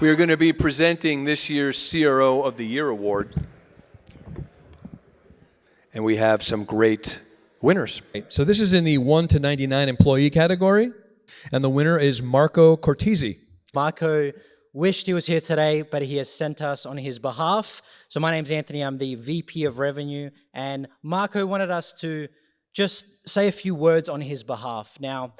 We are going to be presenting this year's CRO of the Year award. And we have some great winners. So this is in the 1 to 99 employee category, and the winner is Marco Cortese. Marco wished he was here today, but he has sent us on his behalf. So my name's Anthony, I'm the VP of Revenue, and Marco wanted us to just say a few words on his behalf. Now,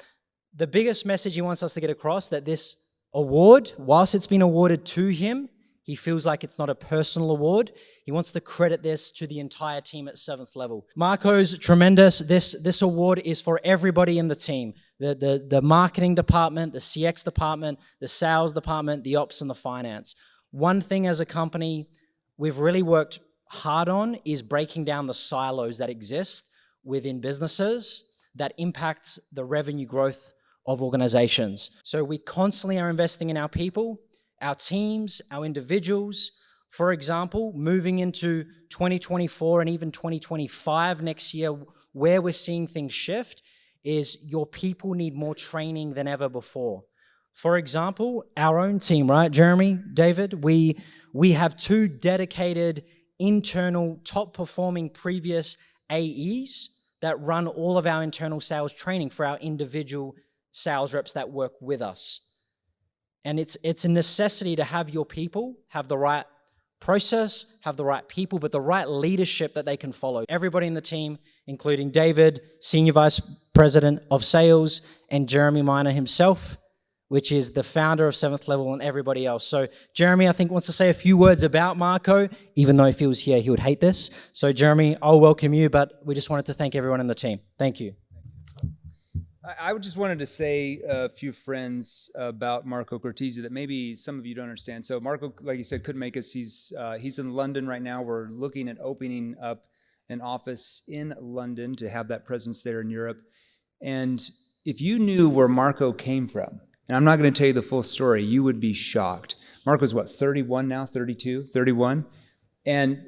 the biggest message he wants us to get across, that this award, whilst it's been awarded to him, he feels like it's not a personal award. He wants to credit this to the entire team at 7th Level. Marco's tremendous. This award is for everybody in the team. The marketing department, the CX department, the sales department, the ops and the finance. One thing as a company we've really worked hard on is breaking down the silos that exist within businesses that impacts the revenue growth of organizations. So we constantly are investing in our people, our teams, our individuals. For example, moving into 2024 and even 2025 next year, where we're seeing things shift is your people need more training than ever before. For example, our own team, right, Jeremy, David? We have 2 dedicated internal top-performing previous AEs that run all of our internal sales training for our individual sales reps that work with us. And it's a necessity to have your people have the right process, have the right people, but the right leadership that they can follow. Everybody in the team, including David, Senior Vice President of Sales, and Jeremy Miner himself, which is the founder of 7th Level, and everybody else. So Jeremy, I think, wants to say a few words about Marco, even though if he was here, he would hate this. So Jeremy, I'll welcome you, but we just wanted to thank everyone in the team. Thank you. I just wanted to say a few friends about Marco Cortese that maybe some of you don't understand. So Marco, like you said, couldn't make us. He's in London right now. We're looking at opening up an office in London to have that presence there in Europe. And if you knew where Marco came from, and I'm not going to tell you the full story, you would be shocked. Marco's what, 31 now, 32, 31? And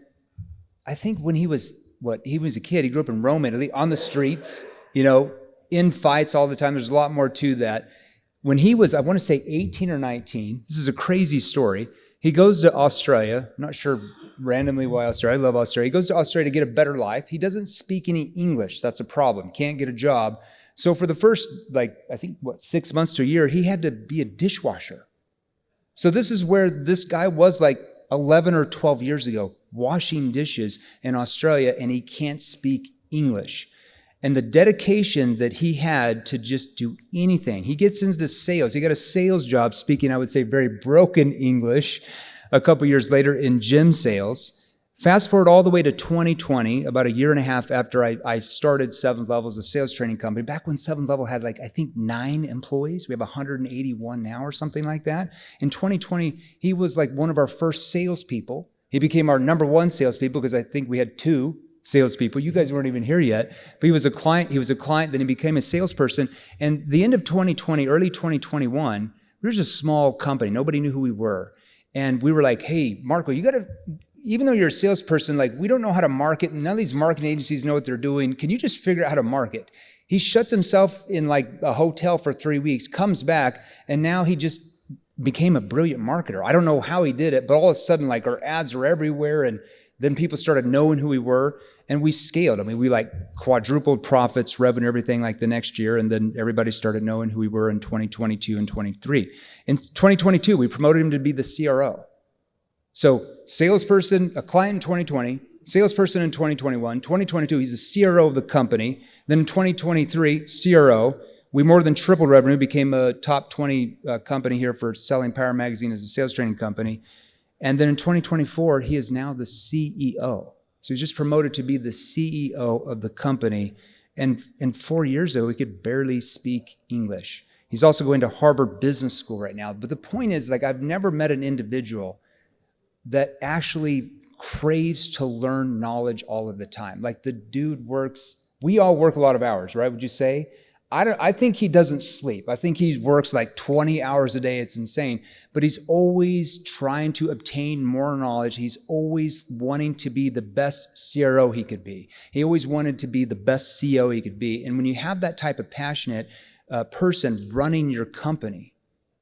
I think when he was a kid, he grew up in Rome, Italy, on the streets, in fights all the time. There's a lot more to that. When he was, I want to say 18 or 19, this is a crazy story. He goes to Australia. I'm not sure randomly why Australia. I love Australia. He goes to Australia to get a better life. He doesn't speak any English. That's a problem. Can't get a job. So for the first, 6 months to a year, he had to be a dishwasher. So this is where this guy was 11 or 12 years ago, washing dishes in Australia, and he can't speak English. And the dedication that he had to just do anything. He gets into sales. He got a sales job speaking, I would say, very broken English a couple years later in gym sales. Fast forward all the way to 2020, about a year and a half after I started 7th Level as a sales training company, back when 7th Level had 9 employees. We have 181 now or something like that. In 2020, he was one of our first salespeople. He became our number 1 salespeople because I think we had 2 salespeople. You guys weren't even here yet, but he was a client, then he became a salesperson. And the end of 2020, early 2021, we were just a small company. Nobody knew who we were. And we were like, hey, Marco, you got to, even though you're a salesperson, we don't know how to market. None of these marketing agencies know what they're doing. Can you just figure out how to market? He shuts himself in a hotel for 3 weeks, comes back, and now he just became a brilliant marketer. I don't know how he did it, but all of a sudden, our ads are everywhere, and then people started knowing who we were, and we scaled. I mean, we quadrupled profits, revenue, everything the next year, and then everybody started knowing who we were in 2022 and 23. In 2022, we promoted him to be the CRO. So salesperson, a client in 2020, salesperson in 2021, 2022, he's the CRO of the company. Then in 2023, CRO. We more than tripled revenue, became a top 20 company here for selling Power Magazine as a sales training company. And then in 2024, he is now the CEO. So he's just promoted to be the CEO of the company. And 4 years ago, he could barely speak English. He's also going to Harvard Business School right now. But the point is, I've never met an individual that actually craves to learn knowledge all of the time. The dude works, we all work a lot of hours, right? Would you say? I think he doesn't sleep. I think he works 20 hours a day. It's insane. But he's always trying to obtain more knowledge. He's always wanting to be the best CRO he could be. He always wanted to be the best CEO he could be. And when you have that type of passionate person running your company,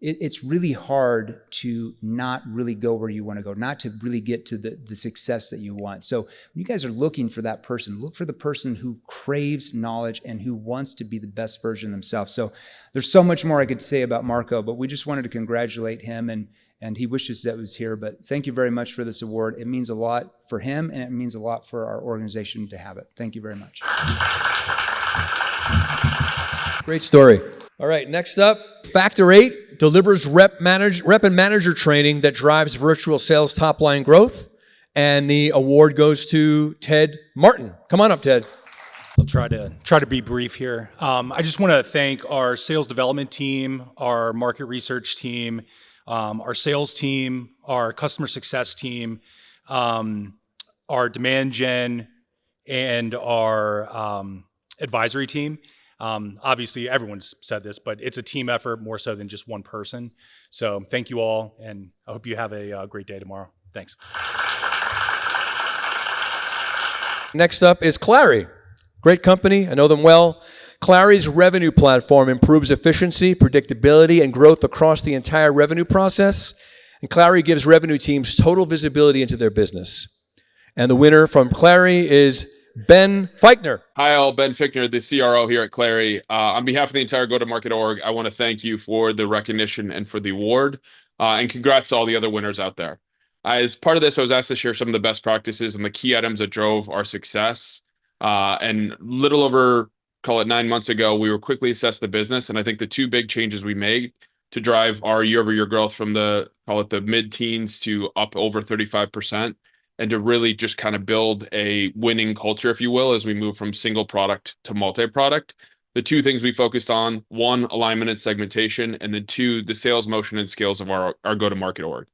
it's really hard to not really go where you want to go, not to really get to the success that you want. So when you guys are looking for that person, look for the person who craves knowledge and who wants to be the best version of themselves. So there's so much more I could say about Marco, but we just wanted to congratulate him, and he wishes that was here. But thank you very much for this award. It means a lot for him, and it means a lot for our organization to have it. Thank you very much. Great story. All right, next up, Factor 8 delivers rep and manager training that drives virtual sales top-line growth. And the award goes to Ted Martin. Come on up, Ted. I'll try to be brief here. I just want to thank our sales development team, our market research team, our sales team, our customer success team, our demand gen, and our advisory team. Obviously, everyone's said this, but it's a team effort more so than just one person. So thank you all, and I hope you have a great day tomorrow. Thanks. Next up is Clary. Great company. I know them well. Clary's revenue platform improves efficiency, predictability, and growth across the entire revenue process. And Clary gives revenue teams total visibility into their business. And the winner from Clary is Ben Feichner. Hi, all. Ben Fichtner, the CRO here at Clary. On behalf of the entire Go-to-Market org, I want to thank you for the recognition and for the award, and congrats to all the other winners out there. As part of this, I was asked to share some of the best practices and the key items that drove our success. And little over, call it 9 months ago, we were quickly assessed the business, and I think the two big changes we made to drive our year-over-year growth from the, call it the mid-teens to up over 35%, and to really just kind of build a winning culture, if you will, as we move from single product to multi-product. The two things we focused on, one, alignment and segmentation, and then two, the sales motion and skills of our go-to-market org.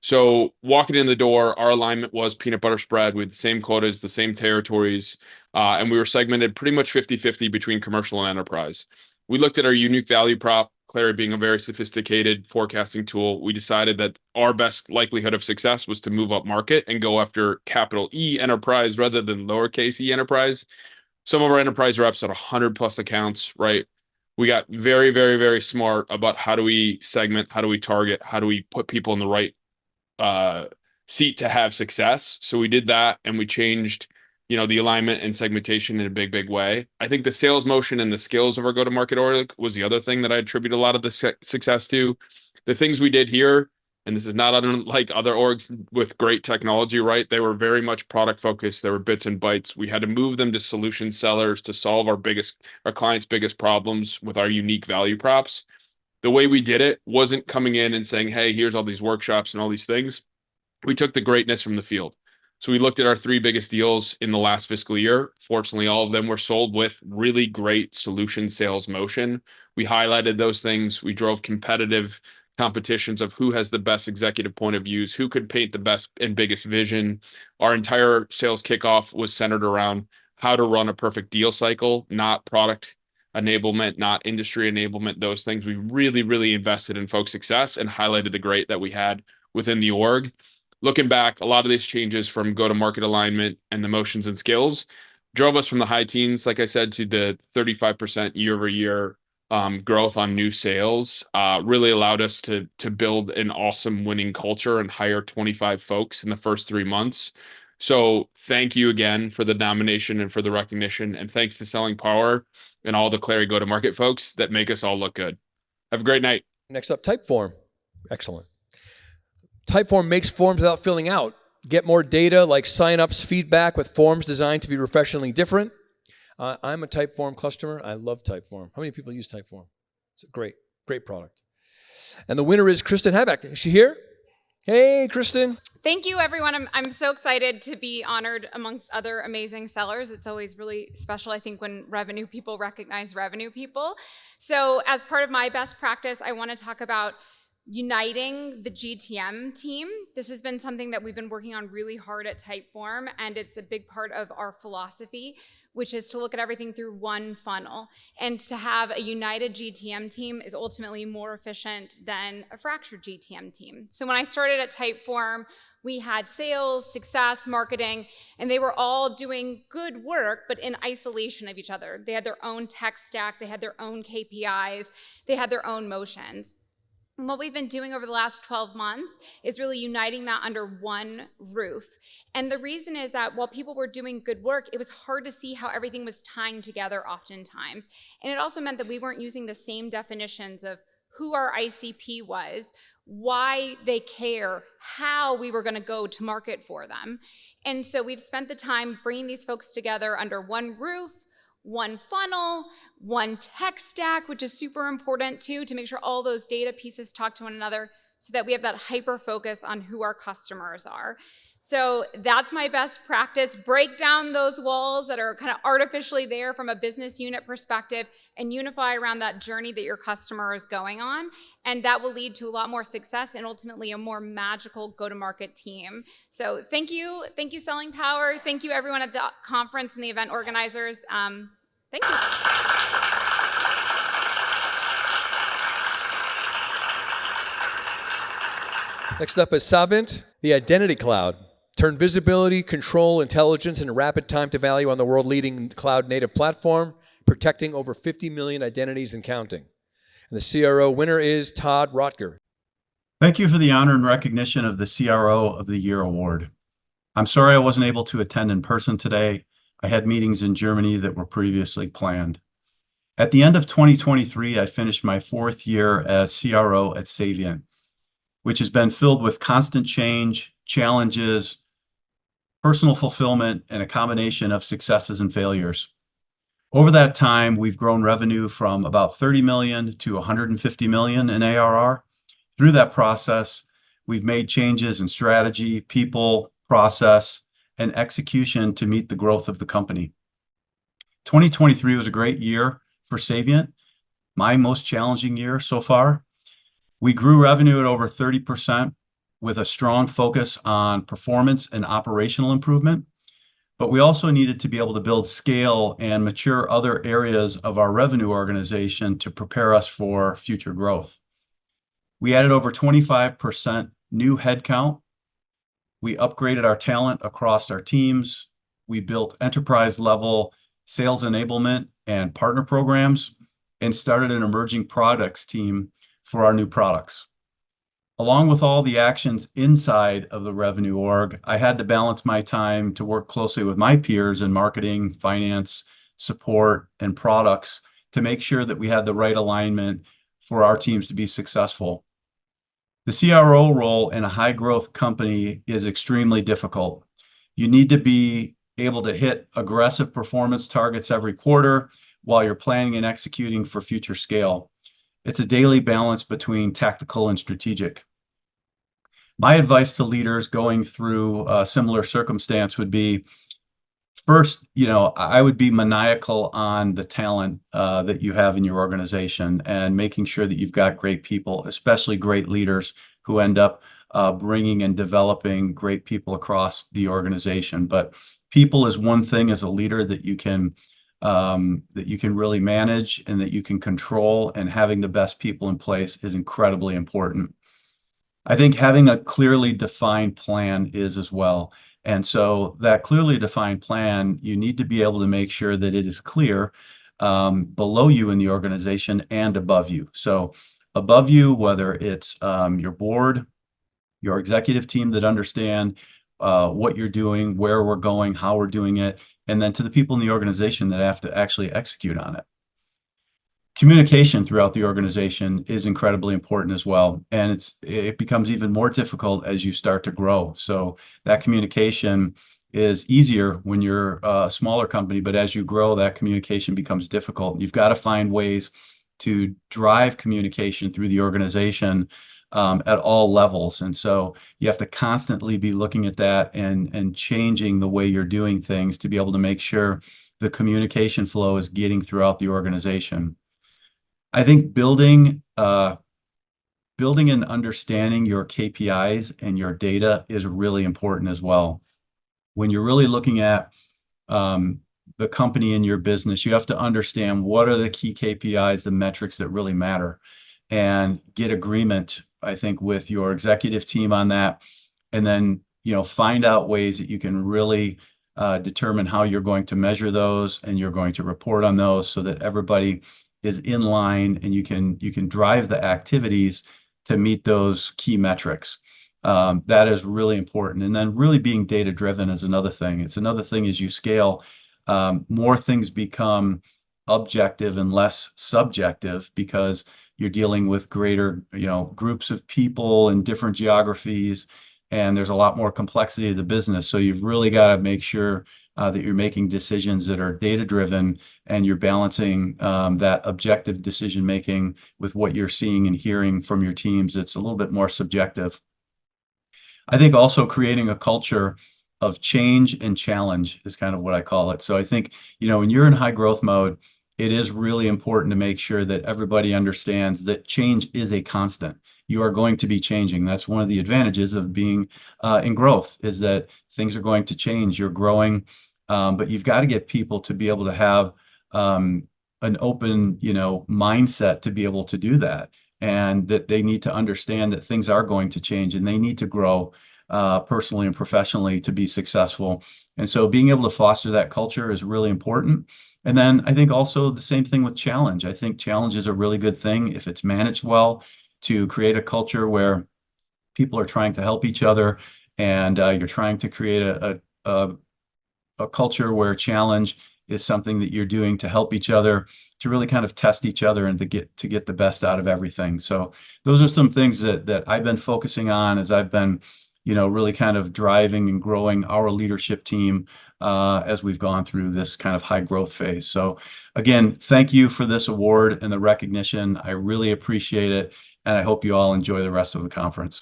So walking in the door, our alignment was peanut butter spread with the same quotas, the same territories, and we were segmented pretty much 50-50 between commercial and enterprise. We looked at our unique value prop, Clary being a very sophisticated forecasting tool. We decided that our best likelihood of success was to move up market and go after capital E enterprise rather than lowercase e enterprise. Some of our enterprise reps at 100 plus accounts, right? We got very, very, very smart about how do we segment, how do we target, how do we put people in the right seat to have success. So we did that, and we changed, the alignment and segmentation in a big, big way. I think the sales motion and the skills of our go-to-market org was the other thing that I attribute a lot of the success to. The things we did here, and this is not unlike other orgs with great technology, right? They were very much product focused. They were bits and bytes. We had to move them to solution sellers to solve our clients' biggest problems with our unique value props. The way we did it wasn't coming in and saying, hey, here's all these workshops and all these things. We took the greatness from the field. So we looked at our 3 biggest deals in the last fiscal year. Fortunately, all of them were sold with really great solution sales motion. We highlighted those things. We drove competitive competitions of who has the best executive point of views, who could paint the best and biggest vision. Our entire sales kickoff was centered around how to run a perfect deal cycle, not product enablement, not industry enablement, those things. We really, really invested in folks' success and highlighted the great that we had within the org. Looking back, a lot of these changes from go-to-market alignment and the motions and skills drove us from the high teens, like I said, to the 35% year-over-year growth on new sales. Really allowed us to build an awesome winning culture and hire 25 folks in the first 3 months. So thank you again for the nomination and for the recognition, and thanks to Selling Power and all the Clary go-to-market folks that make us all look good. Have a great night. Next up, Typeform. Excellent. Typeform makes forms without filling out. Get more data like signups, feedback with forms designed to be refreshingly different. I'm a Typeform customer. I love Typeform. How many people use Typeform? It's a great, great product. And the winner is Kristen Habeck. Is she here? Hey, Kristen. Thank you, everyone. I'm so excited to be honored amongst other amazing sellers. It's always really special, I think, when revenue people recognize revenue people. So as part of my best practice, I want to talk about uniting the GTM team. This has been something that we've been working on really hard at Typeform, and it's a big part of our philosophy, which is to look at everything through one funnel. And to have a united GTM team is ultimately more efficient than a fractured GTM team. So when I started at Typeform, we had sales, success, marketing, and they were all doing good work, but in isolation of each other. They had their own tech stack, they had their own KPIs, they had their own motions. And what we've been doing over the last 12 months is really uniting that under one roof. And the reason is that while people were doing good work, it was hard to see how everything was tying together oftentimes. And it also meant that we weren't using the same definitions of who our ICP was, why they care, how we were going to go to market for them. And so we've spent the time bringing these folks together under one roof, one funnel, one tech stack, which is super important too, to make sure all those data pieces talk to one another so that we have that hyper focus on who our customers are. So that's my best practice. Break down those walls that are kind of artificially there from a business unit perspective and unify around that journey that your customer is going on. And that will lead to a lot more success and ultimately a more magical go-to-market team. So thank you, Selling Power. Thank you everyone at the conference and the event organizers. Thank you. Next up is Savint, the Identity Cloud. Turn visibility, control, intelligence, and rapid time to value on the world-leading cloud-native platform, protecting over 50 million identities and counting. And the CRO winner is Todd Rotger. Thank you for the honor and recognition of the CRO of the Year award. I'm sorry I wasn't able to attend in person today. I had meetings in Germany that were previously planned. At the end of 2023, I finished my 4th year as CRO at Savient, which has been filled with constant change, challenges, personal fulfillment, and a combination of successes and failures. Over that time, we've grown revenue from about 30 million to 150 million in ARR. Through that process, we've made changes in strategy, people, process, and execution to meet the growth of the company. 2023 was a great year for Savient, my most challenging year so far. We grew revenue at over 30% with a strong focus on performance and operational improvement, but we also needed to be able to build scale and mature other areas of our revenue organization to prepare us for future growth. We added over 25% new headcount. We upgraded our talent across our teams. We built enterprise-level sales enablement and partner programs and started an emerging products team for our new products. Along with all the actions inside of the revenue org, I had to balance my time to work closely with my peers in marketing, finance, support, and products to make sure that we had the right alignment for our teams to be successful. The CRO role in a high-growth company is extremely difficult. You need to be able to hit aggressive performance targets every quarter while you're planning and executing for future scale. It's a daily balance between tactical and strategic. My advice to leaders going through a similar circumstance would be, first, I would be maniacal on the talent that you have in your organization and making sure that you've got great people, especially great leaders who end up bringing and developing great people across the organization. But people is one thing as a leader that you can really manage and that you can control, and having the best people in place is incredibly important. I think having a clearly defined plan is as well. And so that clearly defined plan, you need to be able to make sure that it is clear below you in the organization and above you. So above you, whether it's your board, your executive team that understand what you're doing, where we're going, how we're doing it, and then to the people in the organization that have to actually execute on it. Communication throughout the organization is incredibly important as well, and it becomes even more difficult as you start to grow. So that communication is easier when you're a smaller company, but as you grow, that communication becomes difficult. You've got to find ways to drive communication through the organization at all levels, and so you have to constantly be looking at that and changing the way you're doing things to be able to make sure the communication flow is getting throughout the organization. I think building and understanding your KPIs and your data is really important as well. When you're really looking at the company in your business, you have to understand what are the key KPIs, the metrics that really matter, and get agreement, I think, with your executive team on that. And then, find out ways that you can really determine how you're going to measure those and you're going to report on those so that everybody is in line and you can drive the activities to meet those key metrics. That is really important. And then really being data driven is another thing. It's another thing as you scale, more things become objective and less subjective because you're dealing with greater, groups of people in different geographies, and there's a lot more complexity of the business. So you've really got to make sure that you're making decisions that are data driven and you're balancing that objective decision making with what you're seeing and hearing from your teams. It's a little bit more subjective. I think also creating a culture of change and challenge is kind of what I call it. So I think, when you're in high growth mode, it is really important to make sure that everybody understands that change is a constant. You are going to be changing. That's one of the advantages of being in growth, is that things are going to change. You're growing, but you've got to get people to be able to have an open, mindset to be able to do that, and that they need to understand that things are going to change and they need to grow personally and professionally to be successful. And so being able to foster that culture is really important. And then I think also the same thing with challenge. I think challenge is a really good thing if it's managed well, to create a culture where people are trying to help each other, and you're trying to create a culture where challenge is something that you're doing to help each other, to really kind of test each other and to get the best out of everything. So those are some things that I've been focusing on as I've been, really kind of driving and growing our leadership team as we've gone through this kind of high growth phase. So again, thank you for this award and the recognition. I really appreciate it, and I hope you all enjoy the rest of the conference.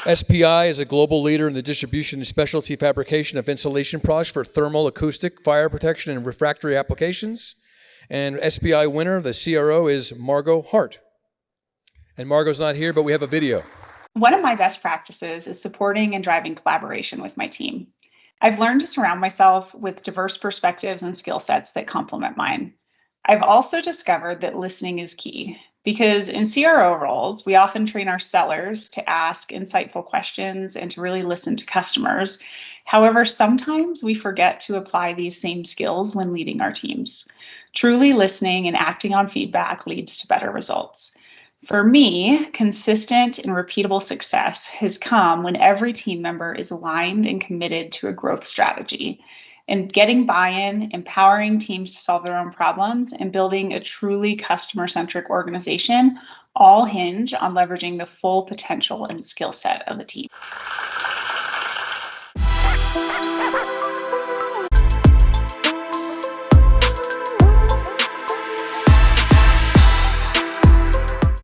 SPI is a global leader in the distribution and specialty fabrication of insulation products for thermal, acoustic, fire protection, and refractory applications. And SPI winner, the CRO, is Margot Hart. And Margot's not here, but we have a video. One of my best practices is supporting and driving collaboration with my team. I've learned to surround myself with diverse perspectives and skill sets that complement mine. I've also discovered that listening is key, because in CRO roles, we often train our sellers to ask insightful questions and to really listen to customers. However, sometimes we forget to apply these same skills when leading our teams. Truly listening and acting on feedback leads to better results. For me, consistent and repeatable success has come when every team member is aligned and committed to a growth strategy. And getting buy-in, empowering teams to solve their own problems, and building a truly customer-centric organization all hinge on leveraging the full potential and skill set of the team.